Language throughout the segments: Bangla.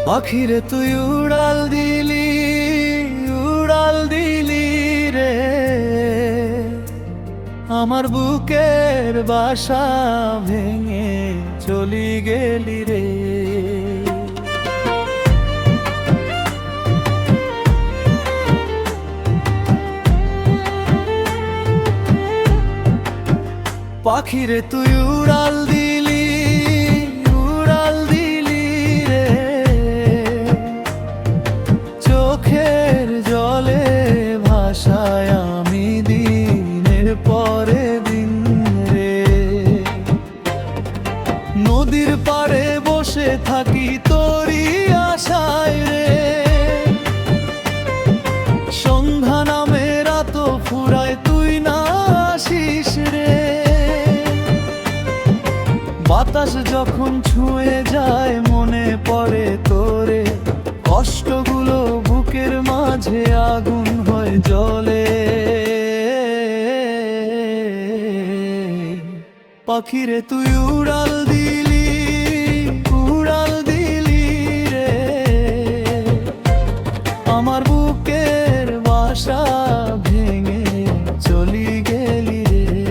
পাখিরে তুই উড়াল দিলি রে আমার বুকের বাসা ভেঙে চলি গেলি রে। পাখিরে তুই উড়াল দিলি রে চোখের জলে ভাসায় আমি দিনের পরে দিন রে। নদীর পাড়ে বসে থাকি তোরই আশায় রে, সন্ধ্যা নামে রাত ফুরায় তুই না আসিস রে। বাতাস যখন ছুঁয়ে যায় মনে পড়ে তোরে, কষ্টগুলো বুকের মাঝে আগুন হয়ে জ্বলে। পাখিরে তুই উড়াল দিলি রে আমার বুকের বাসা ভেঙে চলি গেলি রে।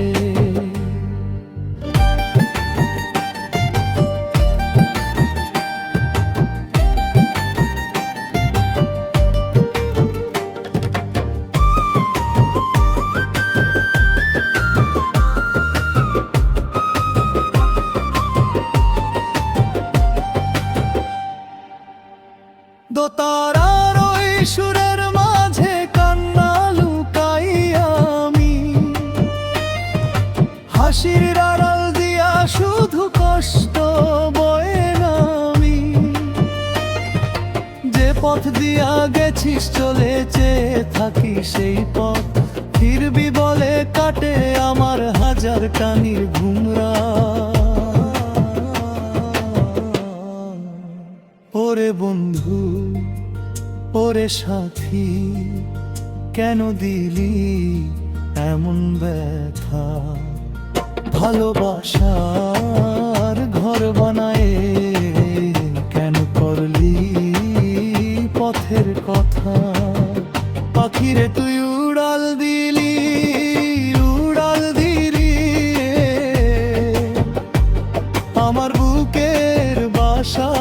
দোতারার ওই সুরের মাঝে কান্না লুকাই আমি, হাসির আড়াল দিয়া শুধু কষ্ট বয়ে নামি। যে পথ দিয়া গেছিস চলে চেয়ে থাকি সেই পথ ফিরবি বলে কাটে আমার হাজার কানির ঘুমরা। ওরে বন্ধু ওরে সাথী কেন দিলি এমন ব্যথা, ভালোবাসার ঘর বানায় কেন করলি পথের কথা। পাখিরে তুই উড়াল দিলি আমার বুকের বাসা